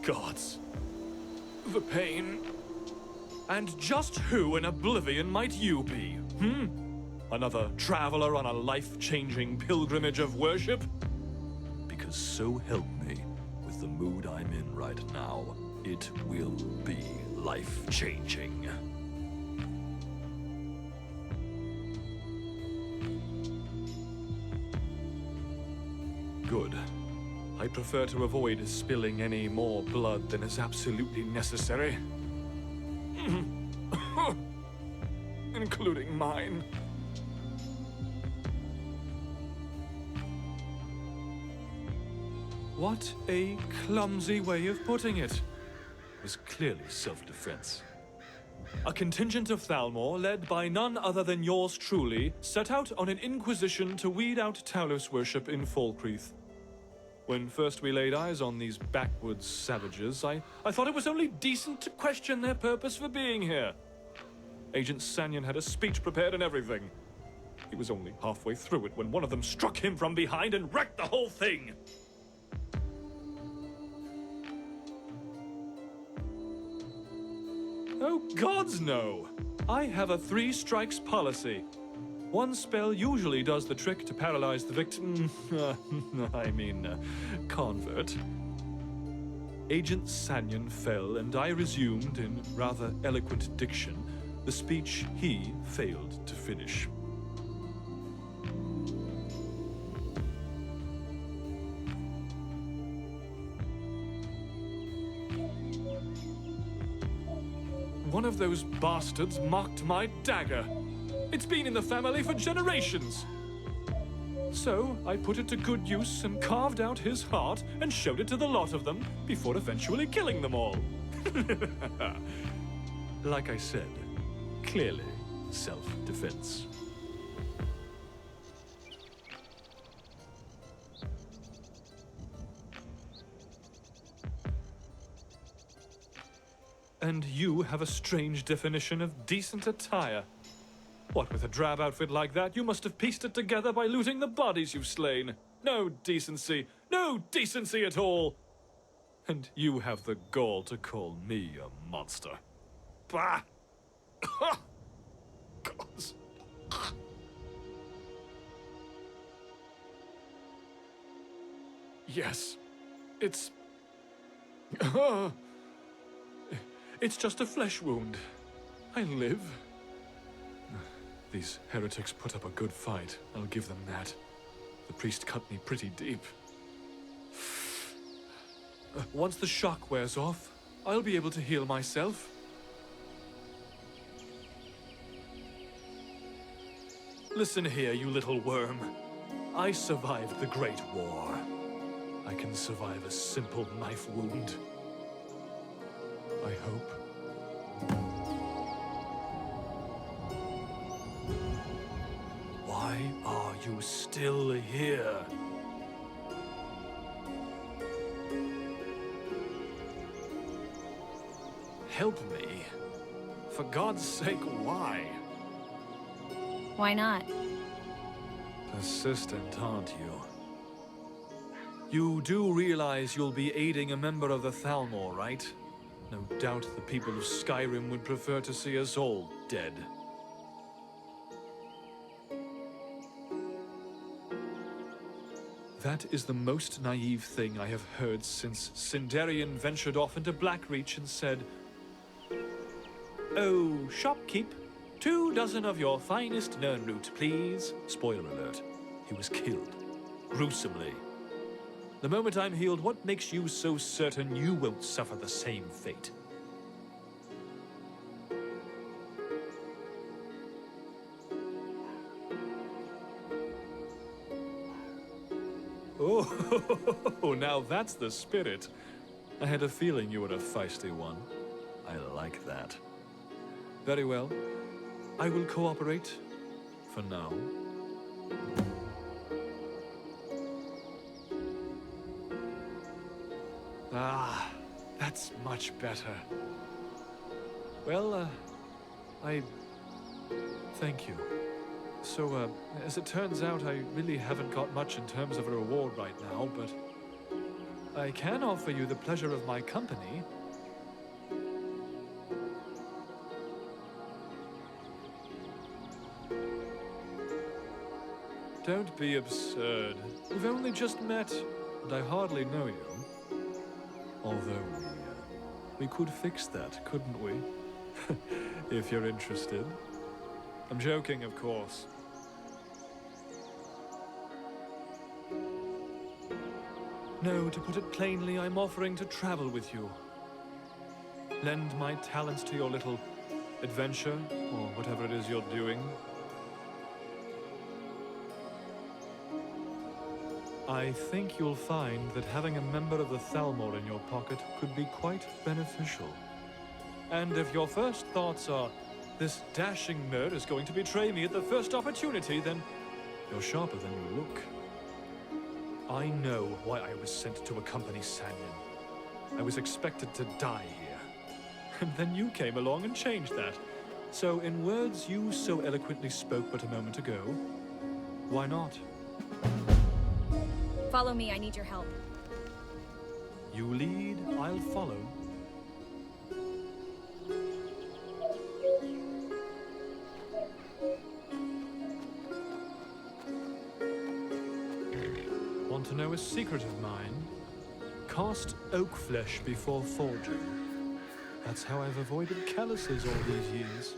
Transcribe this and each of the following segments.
gods. The pain. And just who in oblivion might you be, Another traveler on a life-changing pilgrimage of worship? Because so help me, with the mood I'm in right now, it will be life-changing. Good. I prefer to avoid spilling any more blood than is absolutely necessary. Including mine. What a clumsy way of putting it. It was clearly self-defense. A contingent of Thalmor, led by none other than yours truly, set out on an inquisition to weed out Talos worship in Falkreath. When first we laid eyes on these backwoods savages, I thought it was only decent to question their purpose for being here. Agent Sanyon had a speech prepared and everything. He was only halfway through it when one of them struck him from behind and wrecked the whole thing. Oh, gods, no! I have a 3 strikes policy. One spell usually does the trick to paralyze the victim. Convert. Agent Sanyon fell, and I resumed, in rather eloquent diction, the speech he failed to finish. One of those bastards mocked my dagger. It's been in the family for generations. So I put it to good use and carved out his heart and showed it to the lot of them before eventually killing them all. Like I said, clearly self-defense. And you have a strange definition of decent attire. What, with a drab outfit like that, you must have pieced it together by looting the bodies you've slain. No decency at all. And you have the gall to call me a monster. Bah! Gods. Yes, it's just a flesh wound. I live. These heretics put up a good fight, I'll give them that. The priest cut me pretty deep. Once the shock wears off, I'll be able to heal myself. Listen here, you little worm. I survived the Great War. I can survive a simple knife wound. I hope. Why are you still here? Help me. For God's sake, why? Why not? Persistent, aren't you? You do realize you'll be aiding a member of the Thalmor, right? No doubt the people of Skyrim would prefer to see us all dead. That is the most naive thing I have heard since Sindarian ventured off into Blackreach and said, "Oh, shopkeep, 2 dozen of your finest nernroot, please." Spoiler alert, he was killed. Gruesomely. The moment I'm healed, what makes you so certain you won't suffer the same fate? Oh, now that's the spirit. I had a feeling you were a feisty one. I like that. Very well. I will cooperate. For now. Ah, that's much better. Well, I... thank you. So, as it turns out, I really haven't got much in terms of a reward right now, but I can offer you the pleasure of my company. Don't be absurd. We've only just met, and I hardly know you. Although we could fix that, couldn't we? If you're interested. I'm joking, of course. No, to put it plainly, I'm offering to travel with you. Lend my talents to your little adventure, or whatever it is you're doing. I think you'll find that having a member of the Thalmor in your pocket could be quite beneficial. And if your first thoughts are, this dashing nerd is going to betray me at the first opportunity, then you're sharper than you look. I know why I was sent to accompany Sanyan. I was expected to die here. And then you came along and changed that. So in words you so eloquently spoke but a moment ago, why not? Follow me, I need your help. You lead, I'll follow. Want to know a secret of mine? Cast oak flesh before forging. That's how I've avoided calluses all these years.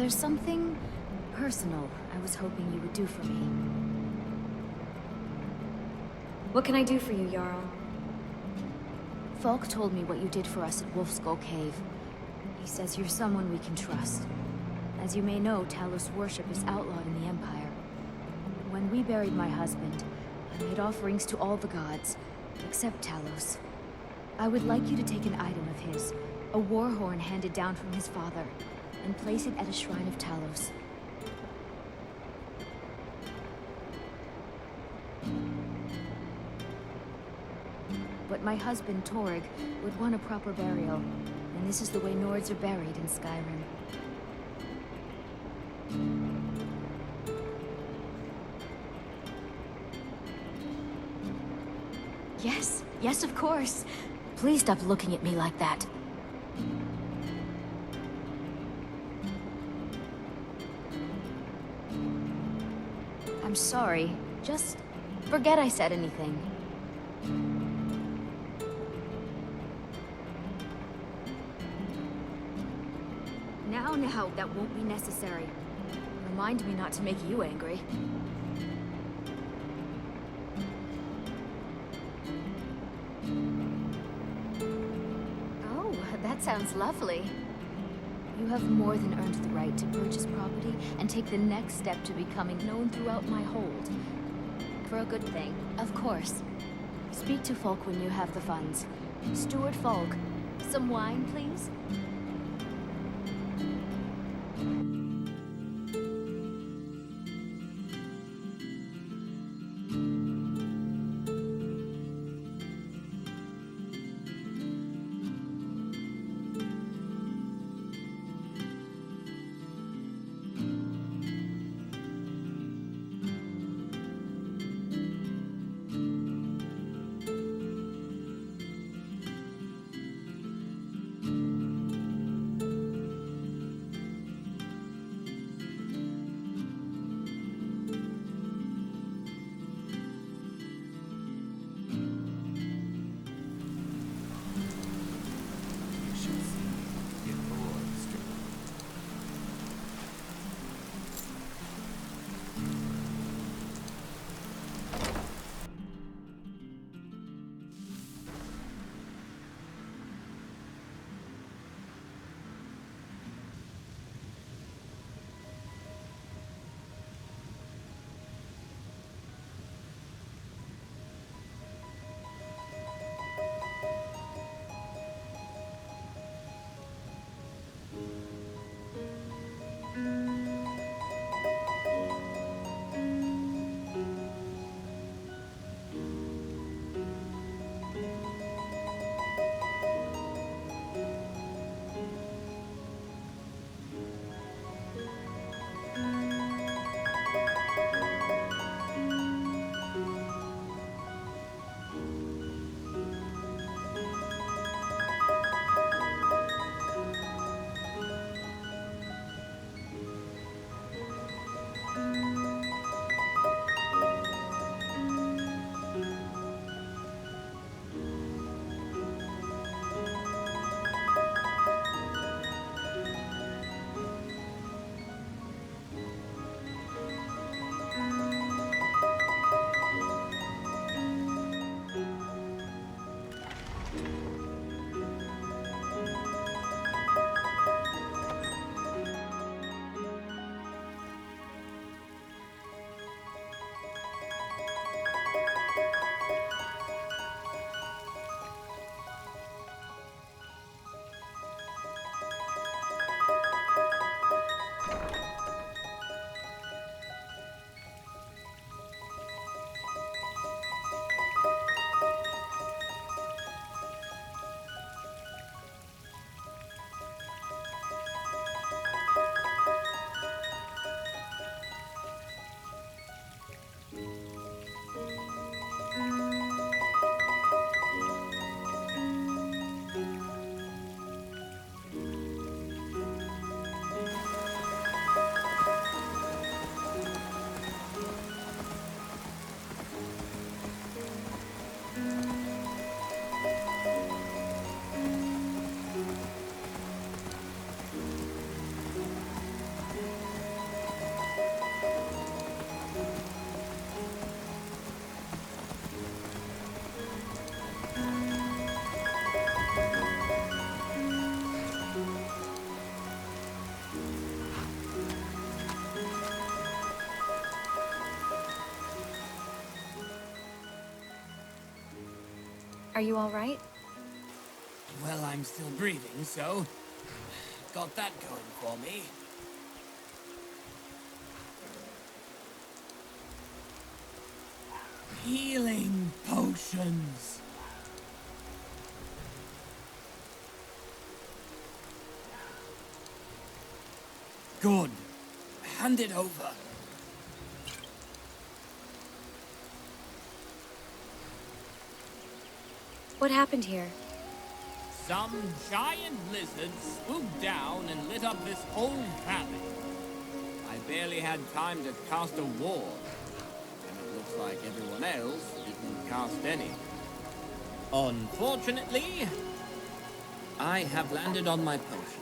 There's something personal I was hoping you would do for me. What can I do for you, Jarl? Falk told me what you did for us at Wolfskull Cave. He says you're someone we can trust. As you may know, Talos worship is outlawed in the Empire. When we buried my husband, I made offerings to all the gods, except Talos. I would like you to take an item of his, a war horn handed down from his father, and place it at a shrine of Talos. But my husband, Torg, would want a proper burial, and this is the way Nords are buried in Skyrim. Yes, of course. Please stop looking at me like that. I'm sorry. Just forget I said anything. Now, that won't be necessary. Remind me not to make you angry. Oh, that sounds lovely. You have more than earned the right to purchase property and take the next step to becoming known throughout my hold. For a good thing, of course. Speak to Falk when you have the funds. Steward Falk, some wine, please? Are you alright? Well, I'm still breathing, so got that going for me. Healing potions. Good. Hand it over. What happened here? Some giant lizard swooped down and lit up this whole valley. I barely had time to cast a ward, and it looks like everyone else didn't cast any. Unfortunately, I have landed on my potions.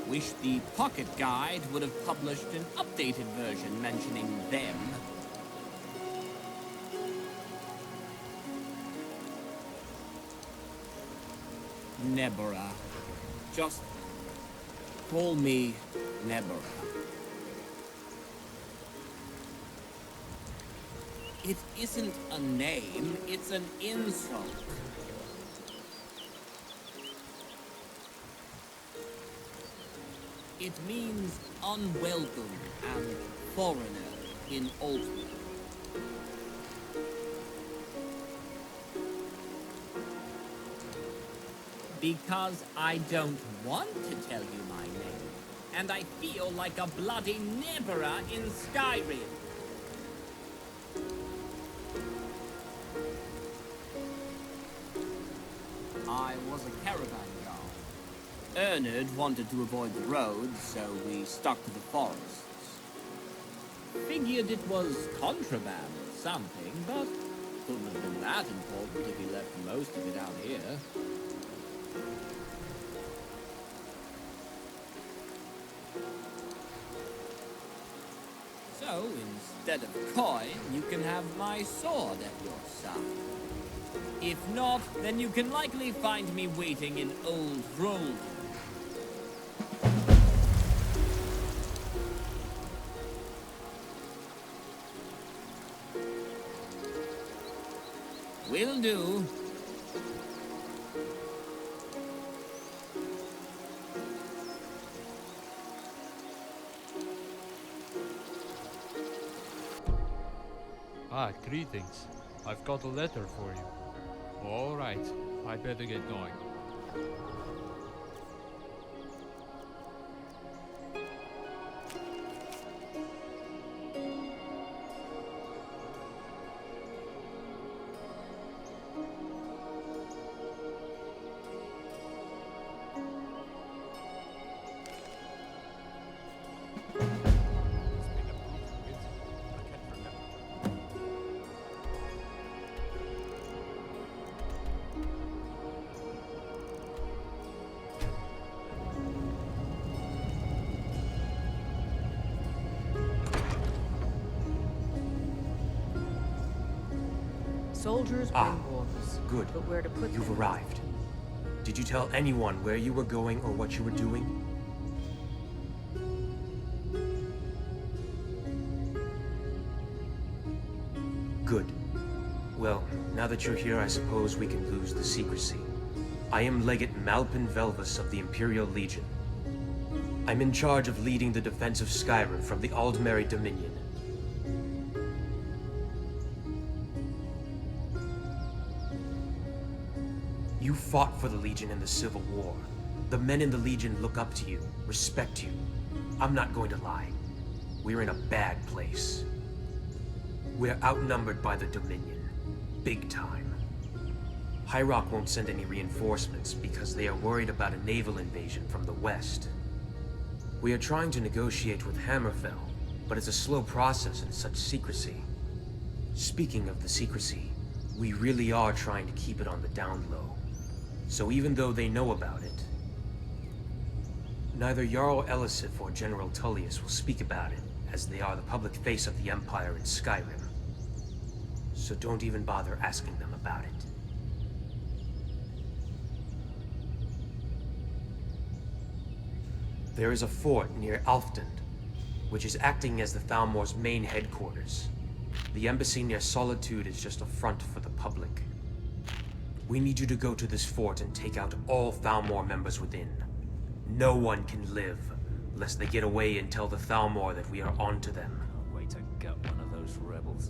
Wish the Pocket Guide would have published an updated version mentioning them. Nebarra. Just call me Nebarra. It isn't a name, it's an insult. It means unwelcome and foreigner in Altmer. Because I don't want to tell you my name, and I feel like a bloody Nebarra in Skyrim. I was a caravan guard. Ernard wanted to avoid the roads, so we stuck to the forests. Figured it was contraband or something, but couldn't have been that important if he left most of it out here. So, instead of coin, you can have my sword at your side. If not, then you can likely find me waiting in Old Roll. Will do. Ah, greetings. I've got a letter for you. All right, I better get going. Soldiers bring orders. Good. But where to put You've them? arrived. Did you tell anyone where you were going or what you were doing? Good. Well, now that you're here, I suppose we can lose the secrecy. I am Legate Malpin Velvus of the Imperial Legion. I'm in charge of leading the defense of Skyrim from the Altmer Dominion. You fought for the Legion in the Civil War. The men in the Legion look up to you, respect you. I'm not going to lie. We're in a bad place. We're outnumbered by the Dominion. Big time. High Rock won't send any reinforcements because they are worried about a naval invasion from the west. We are trying to negotiate with Hammerfell, but it's a slow process in such secrecy. Speaking of the secrecy, we really are trying to keep it on the down low. So even though they know about it, neither Jarl Elisif or General Tullius will speak about it, as they are the public face of the Empire in Skyrim. So don't even bother asking them about it. There is a fort near Alftund. which is acting as the Thalmor's main headquarters. The embassy near Solitude is just a front for the public. We need you to go to this fort and take out all Thalmor members within. No one can live, lest they get away and tell the Thalmor that we are onto them. Can't wait to gut one of those rebels.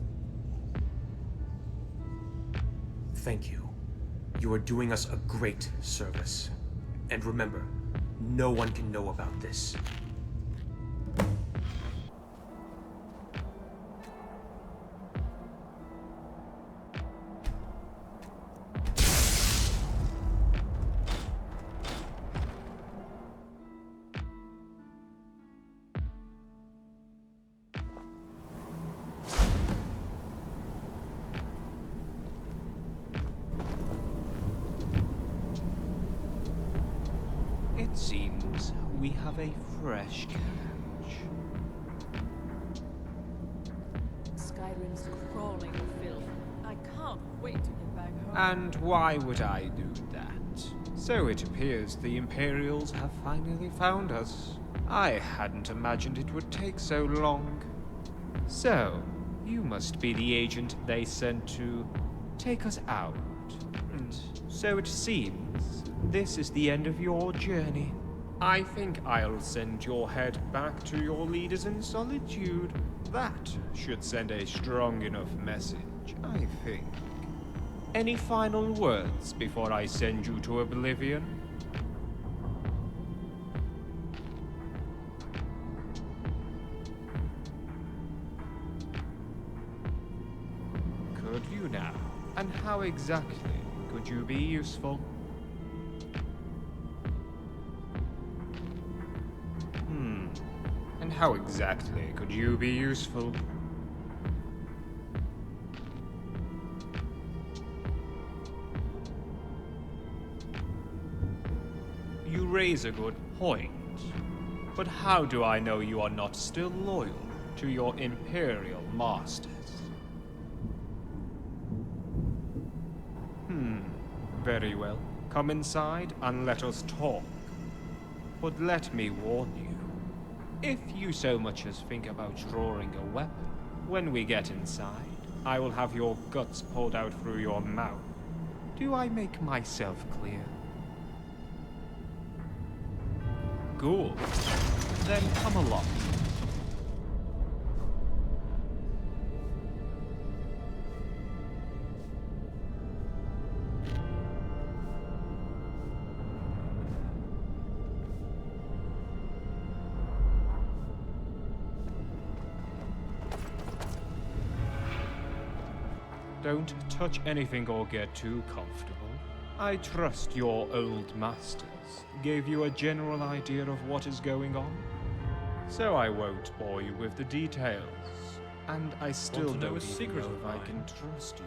Thank you. You are doing us a great service. And remember, no one can know about this. It seems we have a fresh catch. Skyrim's crawling with filth. I can't wait to get back home. And why would I do that? So it appears the Imperials have finally found us. I hadn't imagined it would take so long. So, you must be the agent they sent to take us out. And so it seems this is the end of your journey. I think I'll send your head back to your leaders in Solitude. That should send a strong enough message, I think. Any final words before I send you to oblivion? Could you now? And how exactly could you be useful? And how exactly could you be useful? You raise a good point. But how do I know you are not still loyal to your Imperial masters? Very well. Come inside and let us talk. But let me warn you. If you so much as think about drawing a weapon, when we get inside, I will have your guts pulled out through your mouth. Do I make myself clear? Good. Then come along. Don't touch anything or get too comfortable. I trust your old masters gave you a general idea of what is going on. So I won't bore you with the details. And I still don't even know if I can trust you.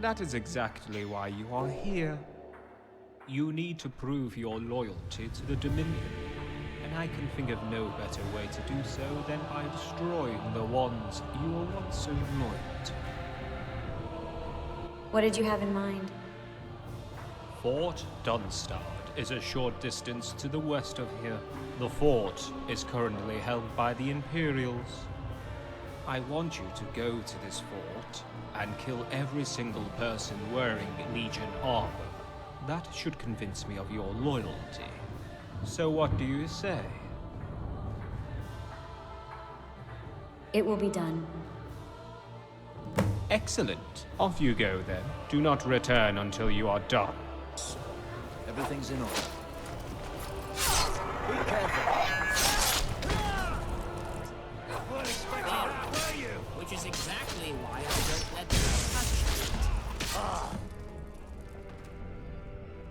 That is exactly why you are here. You need to prove your loyalty to the Dominion, and I can think of no better way to do so than by destroying the ones you were once so loyal to. What did you have in mind? Fort Dunstard is a short distance to the west of here. The fort is currently held by the Imperials. I want you to go to this fort and kill every single person wearing Legion armor. That should convince me of your loyalty. So what do you say? It will be done. Excellent. Off you go then. Do not return until you are done. Everything's in order. Be careful. Which is exactly why I don't let them touch it.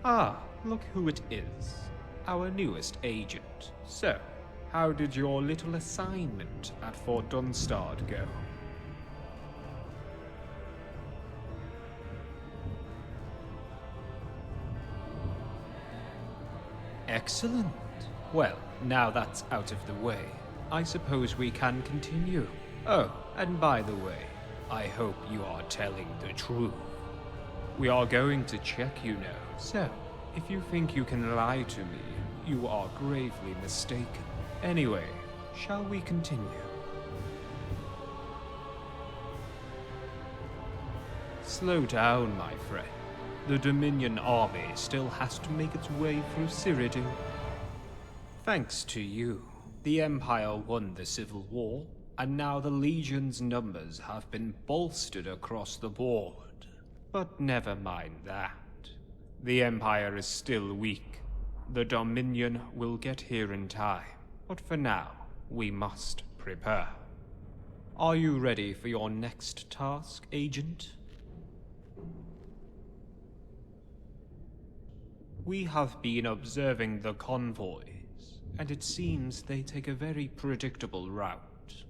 Ah, look who it is. Our newest agent. So, how did your little assignment at Fort Dunstard go? Excellent. Well, now that's out of the way, I suppose we can continue. Oh, and by the way, I hope you are telling the truth. We are going to check, you know. So, if you think you can lie to me, you are gravely mistaken. Anyway, shall we continue? Slow down, my friend. The Dominion army still has to make its way through Cyrodiil. Thanks to you, the Empire won the Civil War, and now the Legion's numbers have been bolstered across the board. But never mind that. The Empire is still weak. The Dominion will get here in time, but for now, we must prepare. Are you ready for your next task, Agent? We have been observing the convoys, and it seems they take a very predictable route.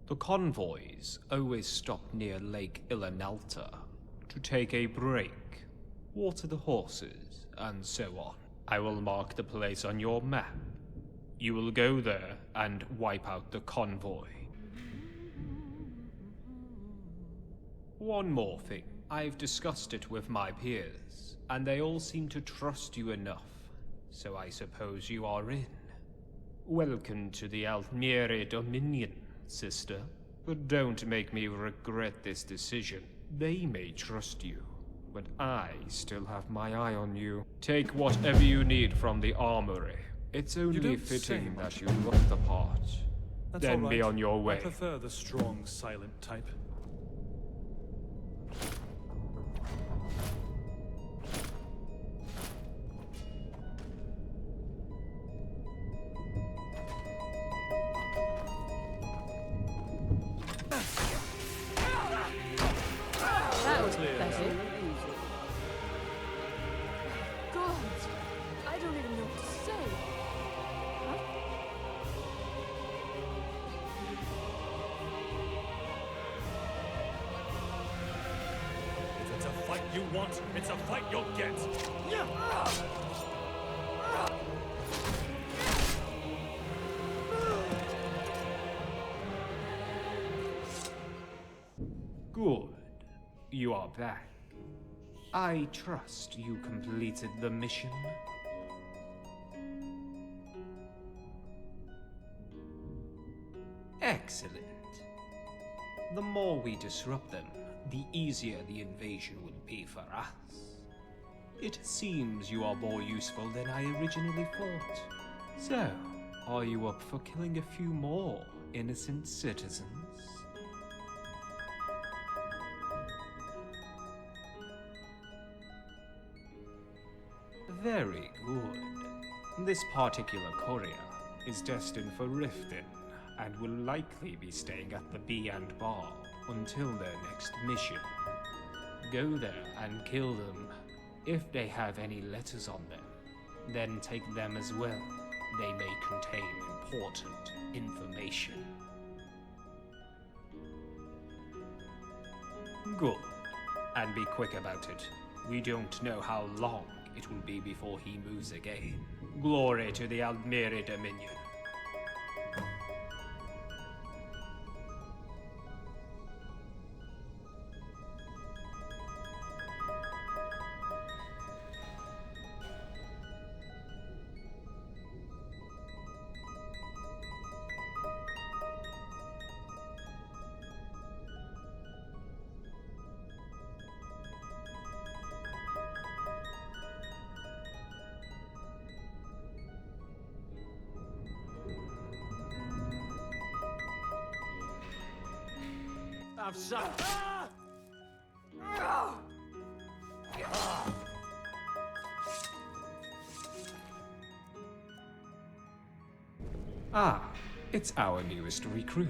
The convoys always stop near Lake Ilanalta to take a break, water the horses, and so on. I will mark the place on your map. You will go there and wipe out the convoy. One more thing. I've discussed it with my peers, and they all seem to trust you enough, so I suppose you are in. Welcome to the Altmer Dominion, sister. But don't make me regret this decision. They may trust you, but I still have my eye on you. Take whatever you need from the armory. It's only fitting that you look the part. That's Then all right. be on your way. I prefer the strong, silent type. That was pathetic. God, I don't even know what to say. If it's a fight you want, it's a fight you'll get. Good. You are back. I trust you completed the mission. Excellent. The more we disrupt them, the easier the invasion would be for us. It seems you are more useful than I originally thought. So, are you up for killing a few more innocent citizens? Very good. This particular courier is destined for Riften and will likely be staying at the Bee and Bar until their next mission. Go there and kill them. If they have any letters on them, then take them as well. They may contain important information. Good. And be quick about it. We don't know how long it will be before he moves again. Glory to the Altmer Dominion. Have some. Ah, it's our newest recruit.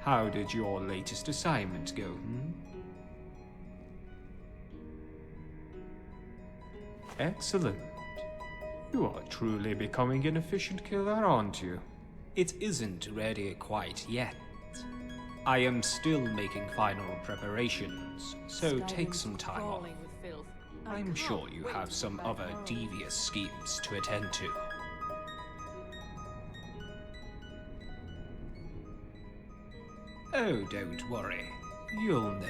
How did your latest assignment go, Excellent. You are truly becoming an efficient killer, aren't you? It isn't ready quite yet. I am still making final preparations, so take some time off. Crawling with filth. I I'm can't sure you wait have to some get back other home. devious schemes to attend to. Oh, don't worry. You'll know.